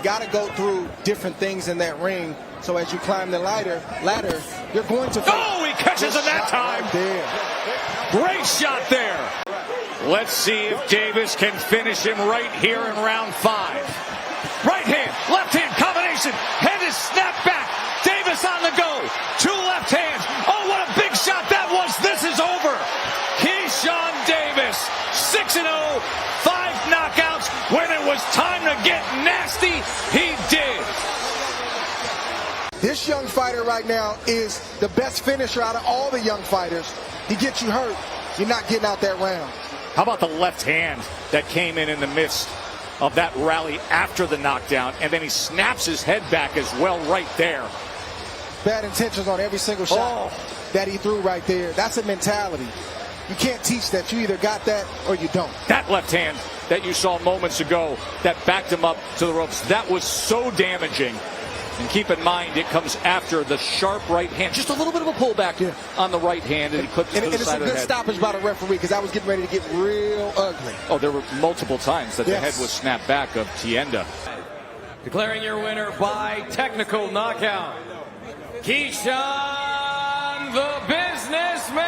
got to go through different things in that ring. So as you climb the ladder, you're going to... Oh, he catches him that time. Right there. Great shot there. Let's see if Davis can finish him right here in round 5. Right hand, left hand combination. Head is snapped back. Davis on the go. 2 left hands. Oh, what a big shot that was. This is over. Keyshawn Davis, 6-0, 5 knockouts. When it was time to get nasty, he did. This young fighter right now is the best finisher out of all the young fighters. He gets you hurt, you're not getting out that round. How about the left hand that came in the midst of that rally after the knockdown, and then he snaps his head back as well right there. Bad intentions on every single shot that he threw right there. That's a mentality. You can't teach that. You either got that or you don't. That left hand that you saw moments ago that backed him up to the ropes, that was so damaging. And keep in mind, it comes after the sharp right hand. Just a little bit of a pullback on the right hand, and he clipped it to the side of the head. And it's a good stoppage by the referee, because I was getting ready to get real ugly. Oh, there were multiple times that the head was snapped back of Tienda. Declaring your winner by technical knockout, Keyshawn the Businessman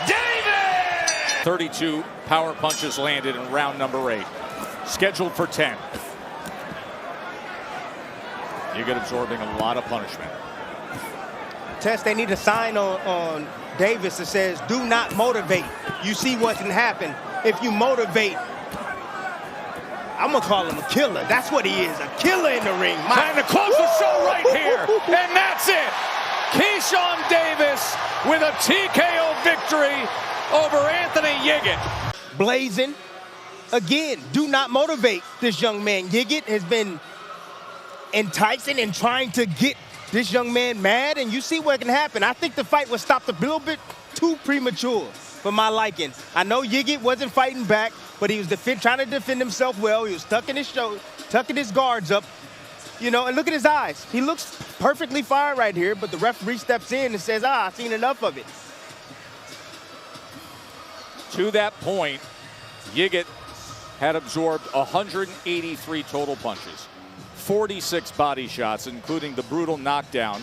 Davis! 32 power punches landed in round number 8. Scheduled for 10. Yigit absorbing a lot of punishment. Tess, they need a sign on Davis that says, do not motivate. You see what can happen if you motivate. I'm going to call him a killer. That's what he is, a killer in the ring. Time to close the show right here. And that's it. Keyshawn Davis with a TKO victory over Anthony Yigit. Blazing. Again, do not motivate this young man. Yigit has been enticing and trying to get this young man mad, and you see what can happen. I think the fight was stopped a little bit too premature for my liking. I know Yigit wasn't fighting back, but he was trying to defend himself well. He was tucking his guards up, you know, and look at his eyes. He looks perfectly fine right here, but the referee steps in and says, I've seen enough of it. To that point, Yigit had absorbed 183 total punches. 46 body shots, including the brutal knockdown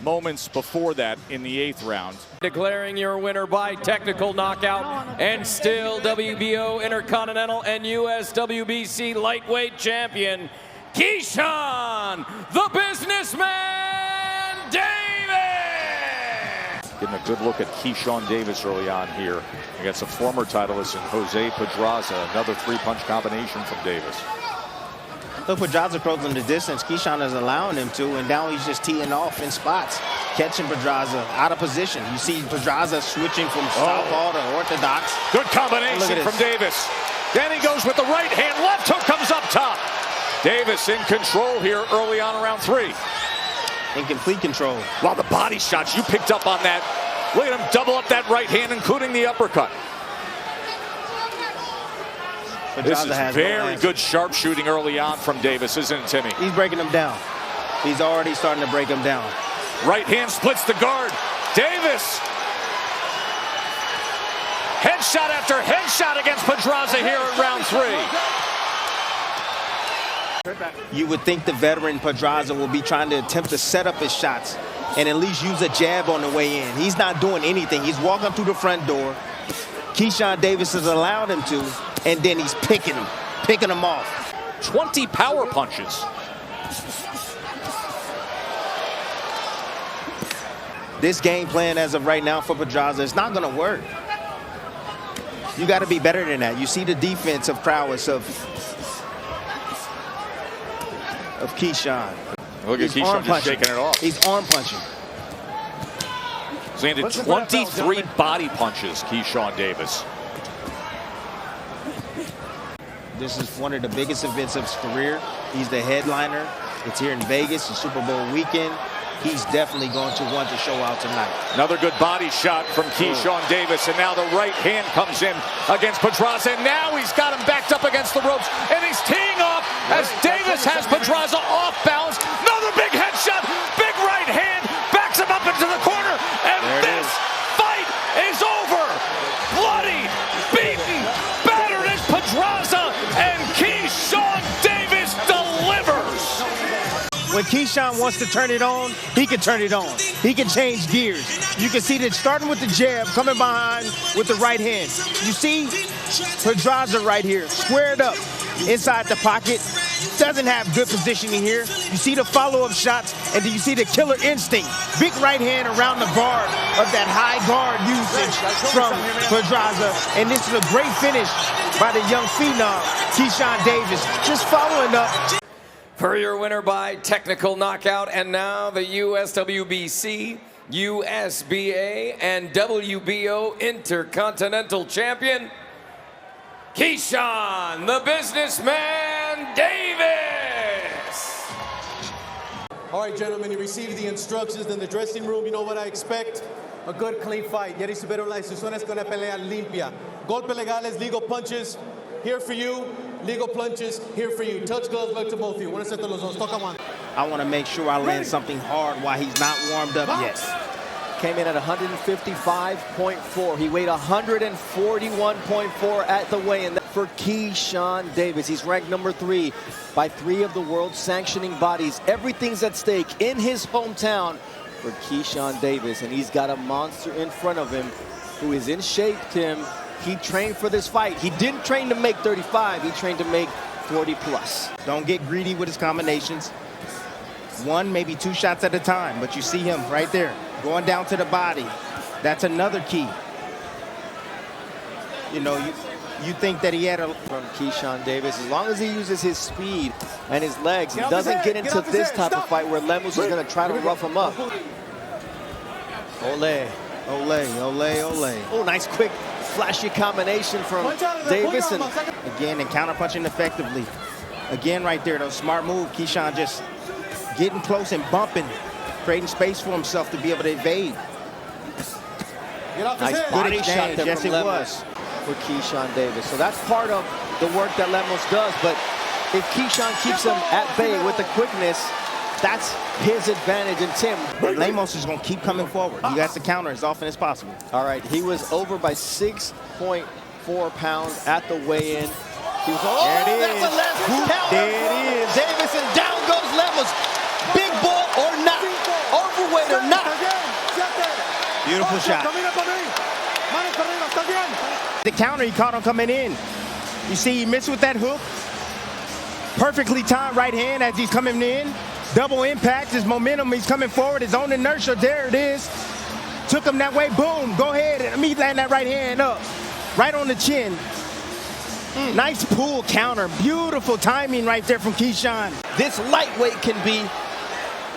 moments before that in the 8th round. Declaring your winner by technical knockout and still WBO Intercontinental and US WBC lightweight champion, Keyshawn the Businessman Davis! Getting a good look at Keyshawn Davis early on here against a former titleist in Jose Pedraza. Another 3-punch combination from Davis. Look, Pedraza closing the distance. Keyshawn is allowing him to, and now he's just teeing off in spots, catching Pedraza out of position. You see Pedraza switching from southpaw to orthodox. Good combination from Davis. Then he goes with the right hand. Left hook comes up top. Davis in control here early on around 3. In complete control. Wow, the body shots you picked up on that. Look at him double up that right hand, including the uppercut. This is very good sharpshooting early on from Davis, isn't it, Timmy? He's breaking him down. He's already starting to break him down. Right hand splits the guard. Davis. Headshot after headshot against Pedraza here in round 3. You would think the veteran Pedraza will be trying to attempt to set up his shots and at least use a jab on the way in. He's not doing anything. He's walking through the front door. Keyshawn Davis has allowed him to, and then he's picking him off. 20 power punches. This game plan as of right now for Pedraza is not going to work. You got to be better than that. You see the defensive prowess of Keyshawn. Look at Keyshawn just shaking it off. He's arm punching. He's landed 23 body punches, Keyshawn Davis. This is one of the biggest events of his career. He's the headliner. It's here in Vegas, the Super Bowl weekend. He's definitely going to want to show out tonight. Another good body shot from Keyshawn Davis, and now the right hand comes in against Pedraza, and now he's got him backed up against the ropes, and he's teeing off as Davis has Pedraza off balance. Another big headshot, big right hand, backs him up into the corner, and this fight is over. Bloody, beaten, battered as Pedraza and Keyshawn Davis When Keyshawn wants to turn it on, he can turn it on. He can change gears. You can see that starting with the jab, coming behind with the right hand. You see Pedraza right here, squared up inside the pocket. Doesn't have good positioning here. You see the follow-up shots, and then you see the killer instinct. Big right hand around the guard of that high guard usage from Pedraza. And this is a great finish by the young phenom, Keyshawn Davis, just following up. For your winner by technical knockout, and now the USWBC, USBA, and WBO Intercontinental Champion, Keyshawn, the businessman, Davis. All right, gentlemen, you received the instructions in the dressing room. You know what I expect? A good, clean fight. Ya supieron las instrucciones con una pelea limpia. Golpes legales, legal punches, here for you. Legal punches, here for you. Touch gloves, luck to both of you. Buenas noches a los dos. Toca one. I want to make sure I land something hard while he's not warmed up yet. Came in at 155.4. He weighed 141.4 at the weigh-in for Keyshawn Davis. He's ranked number 3 by 3 of the world's sanctioning bodies. Everything's at stake in his hometown for Keyshawn Davis, and he's got a monster in front of him who is in shape, Tim. He trained for this fight. He didn't train to make 35. He trained to make 40 plus. Don't get greedy with his combinations. 1, maybe 2 shots at a time, but you see him right there going down to the body. That's another key. You know, you think that he had a... From Keyshawn Davis, as long as he uses his speed and his legs, he doesn't get into this type of fight where Lemos is going to try to rough him up. Ole. Ole, ole, ole. Oh, nice quick flashy combination from Davis. And again, and counter-punching effectively. Again, right there, though, smart move. Keyshawn just getting close and bumping, creating space for himself to be able to evade. Nice body shot there yes, from Lemos for Keyshawn Davis. So that's part of the work that Lemos does. But if Keyshawn keeps him at bay with the quickness, that's his advantage. And Tim, Lemos is going to keep coming forward. He has to counter as often as possible. All right, he was over by 6.4 pounds at the weigh-in. He was, there it that's is. a last counter. There it is. Davis, and down goes Lemos. Big bull or not, overweight or not. Beautiful shot. The counter, he caught him coming in. You see, he missed with that hook. Perfectly timed right hand as he's coming in. Double impact, his momentum, he's coming forward, his own inertia, there it is. Took him that way, boom, go ahead, and let me land that right hand up. Right on the chin. Nice pull counter, beautiful timing right there from Keyshawn. This lightweight can be,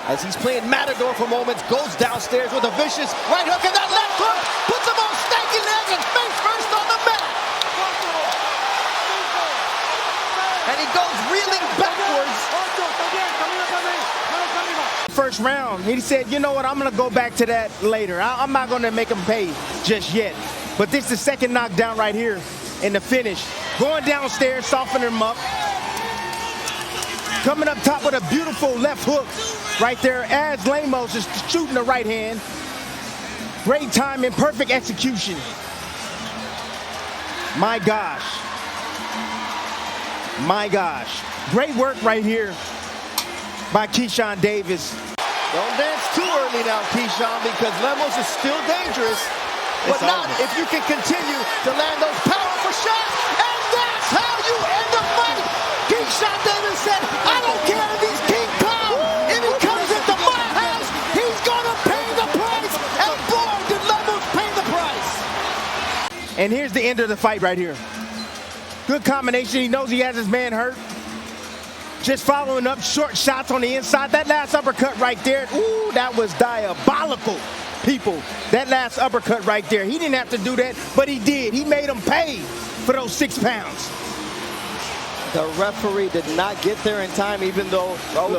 as he's playing Matador for moments, goes downstairs with a vicious right hook, and that left hook puts him on stanky legs and face first on the mat. And he goes reeling backwards. First round, he said, you know what, I'm going to go back to that later. I'm not going to make him pay just yet. But this is the second knockdown right here in the finish. Going downstairs, softening him up. Coming up top with a beautiful left hook right there as Lemos is shooting the right hand. Great timing, perfect execution. My gosh. My gosh. Great work right here by Keyshawn Davis. Don't dance too early now, Keyshawn, because Lemos is still dangerous. But not if you can continue to land those powerful shots. And that's how you end the fight. Keyshawn Davis said, I don't care if he's King Kong. If he comes into my house, he's going to pay the price. And boy, did Lemos pay the price. And here's the end of the fight right here. Good combination. He knows he has his man hurt. Just following up short shots on the inside. That last uppercut right there. Ooh, that was diabolical, people. That last uppercut right there. He didn't have to do that, but he did. He made him pay for those 6 pounds. The referee did not get there in time, even though Raul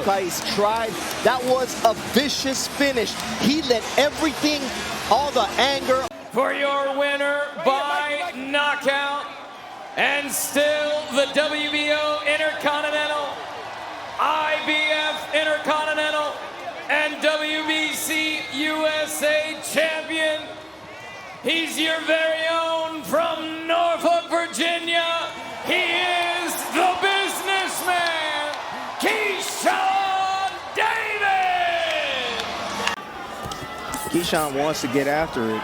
tried. That was a vicious finish. He let everything, all the anger. For your winner by knockout, and still the WBO Intercontinental, IBF Intercontinental, and WBC USA champion. He's your very own from Norfolk, Virginia. He is the businessman, Keyshawn Davis. Keyshawn wants to get after it,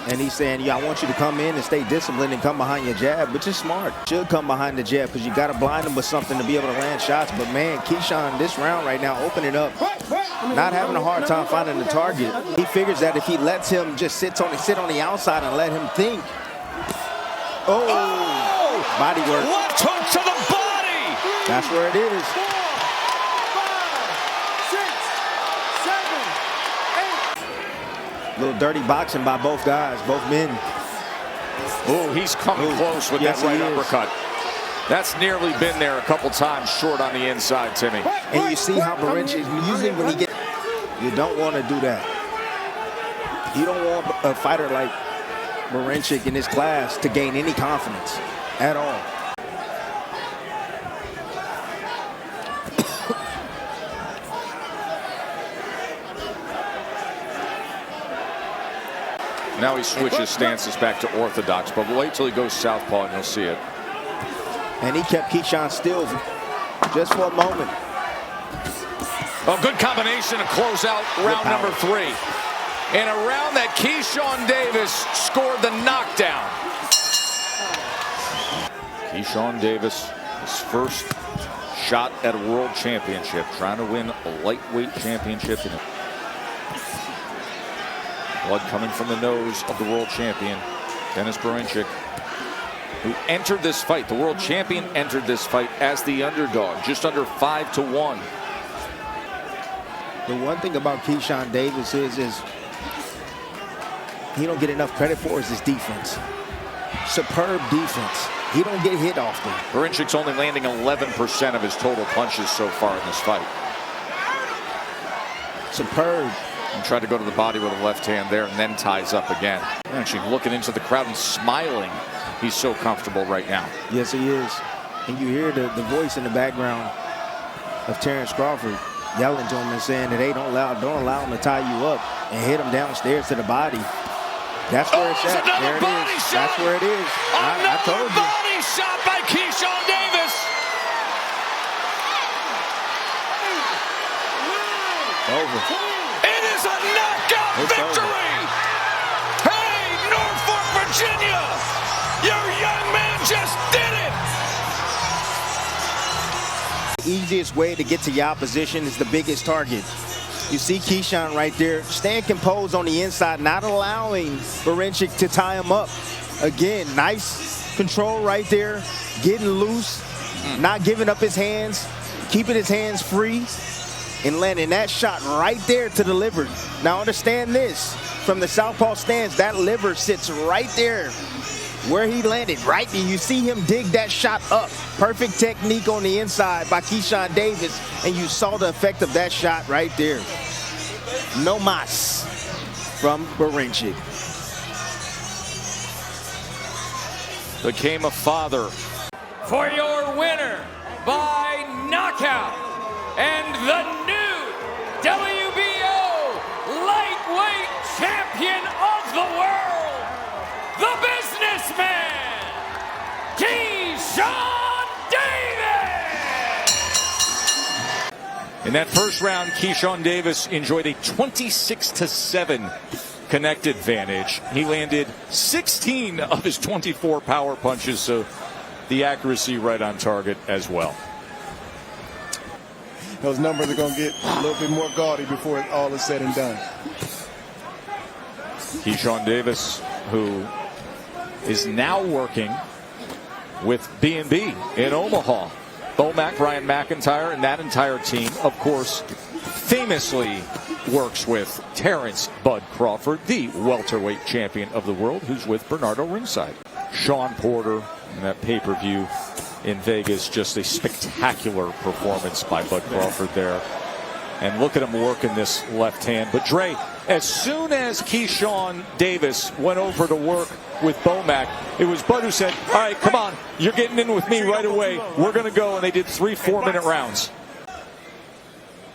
and he's saying, yeah, I want you to come in and stay disciplined and come behind your jab, which is smart. Should come behind the jab because you got to blind him with something to be able to land shots. But, man, Keyshawn, this round right now, opening up, not having a hard time finding the target. He figures that if he lets him just sit on the outside and let him think. Oh, body work. Left hook to the body. That's where it is. 4, 5, 6, 7, 8. Little dirty boxing by both guys, both men. Oh, he's coming close with that right uppercut. That's nearly been there a couple times short on the inside, Timmy. And you see how Berinchyk, usually when he gets, you don't want to do that. You don't want a fighter like Berinchyk in this class to gain any confidence at all. Now he switches stances back to orthodox, but wait till he goes southpaw and you'll see it. And he kept Keyshawn still just for a moment. A good combination to close out round number 3. In a round that Keyshawn Davis scored the knockdown. Keyshawn Davis, his first shot at a world championship, trying to win a lightweight championship. Blood coming from the nose of the world champion, Denis Berinchyk, who entered this fight. The world champion entered this fight as the underdog, just under 5-1. The one thing about Keyshawn Davis is he don't get enough credit for is his defense. Superb defense. He don't get hit often. Berinchyks only landing 11% of his total punches so far in this fight. Superb. And tried to go to the body with a left hand there and then ties up again. Actually looking into the crowd and smiling. He's so comfortable right now. Yes, he is. And you hear the voice in the background of Terrence Crawford yelling to him and saying that, hey, don't allow him to tie you up and hit him downstairs to the body. That's where it's at. There it is. Shot. That's where it is. I told you. Body shot by Keyshawn Davis. Over. It is a knockout victory. Hey, Norfolk, Virginia, your young man just did it. The easiest way to get to your opposition is the biggest target. You see Keyshawn right there, staying composed on the inside, not allowing Berinchyk to tie him up. Again, nice control right there, getting loose, not giving up his hands, keeping his hands free, and landing that shot right there to the liver. Now understand this, from the southpaw stance, that liver sits right there where he landed, right? And you see him dig that shot up. Perfect technique on the inside by Keyshawn Davis, and you saw the effect of that shot right there. No mas from Berinchyk. Became a father. For your winner by knockout and the new WBO lightweight champion of the world, the businessman, Keyshawn Davis! In that first round, Keyshawn Davis enjoyed a 26-7 connected advantage. He landed 16 of his 24 power punches, so the accuracy right on target as well. Those numbers are going to get a little bit more gaudy before all is said and done. Keyshawn Davis, who is now working with B&B in Omaha. Bomac, Ryan McIntyre, and that entire team, of course, famously works with Terrence Bud Crawford, the welterweight champion of the world, who's with Bernardo ringside. Sean Porter in that pay-per-view in Vegas, just a spectacular performance by Bud Crawford there. And look at him working this left hand. But Dre, as soon as Keyshawn Davis went over to work with Bomac, it was Bud who said, all right, come on, you're getting in with me right away. We're going to go. And they did 3 4-minute rounds.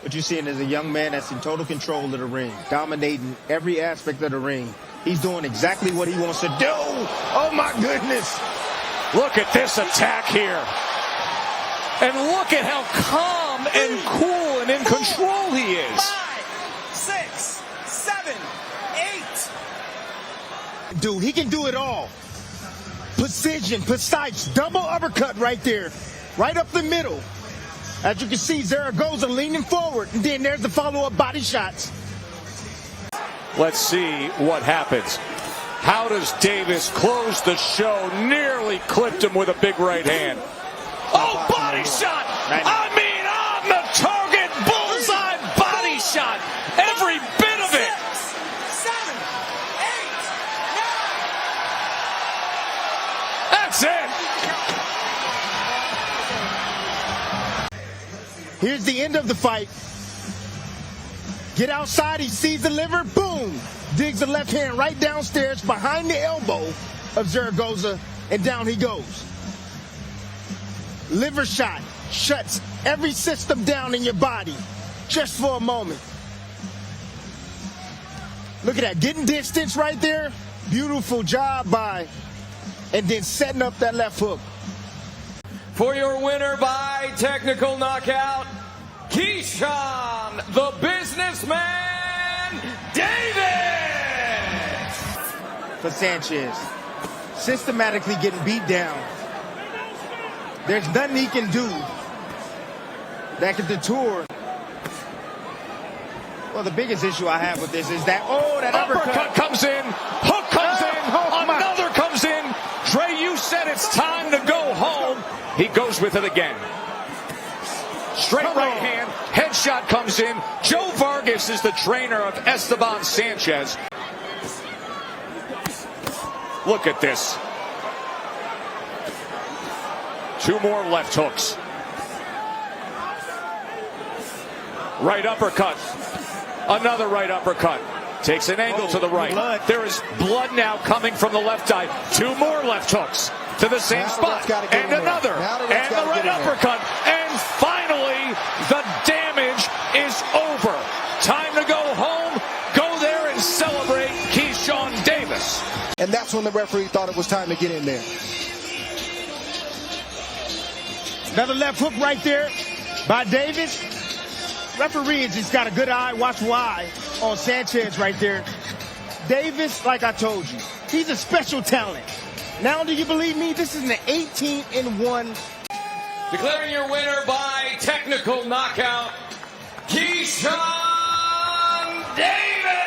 What you're seeing is a young man that's in total control of the ring, dominating every aspect of the ring. He's doing exactly what he wants to do. Oh, my goodness. Look at this attack here. And look at how calm and cool and in control he is. 5, 6, 7, 8. do. He can do it all. Precision, precise, double uppercut right there. Right up the middle. As you can see, Zaragoza leaning forward. And then there's the follow-up body shots. Let's see what happens. How does Davis close the show? Nearly clipped him with a big right hand. Oh, body shot! I mean, on the target, bullseye body shot. Every bit of it. 6, 7, 8, 9. That's it. Here's the end of the fight. Get outside, he sees the liver, boom! Digs the left hand right downstairs behind the elbow of Zaragoza, and down he goes. Liver shot shuts every system down in your body just for a moment. Look at that, getting distance right there. Beautiful job by, and then setting up that left hook. For your winner by technical knockout, Keyshawn, the businessman, Davis! For Sanchez, systematically getting beat down. There's nothing he can do that can detour. Well, the biggest issue I have with this is that, that uppercut comes in, hook comes in, another comes in. Trey, you said it's time to go home. He goes with it again. Straight right hand, headshot comes in. Joe Vargas is the trainer of Esteban Sanchez. Look at this. 2 more left hooks. Right uppercut. Another right uppercut. Takes an angle to the right. Blood. There is blood now coming from the left eye. 2 more left hooks to the same spot. And another. And the right uppercut. And finally, the damage is over. Time to go home. Go there and celebrate Keyshawn Davis. And that's when the referee thought it was time to get in there. Another left hook right there by Davis. Referee has just got a good eye, watchful eye on Sanchez right there. Davis, like I told you, he's a special talent. Now, do you believe me? This is an 18-1. Declaring your winner by technical knockout, Keyshawn Davis!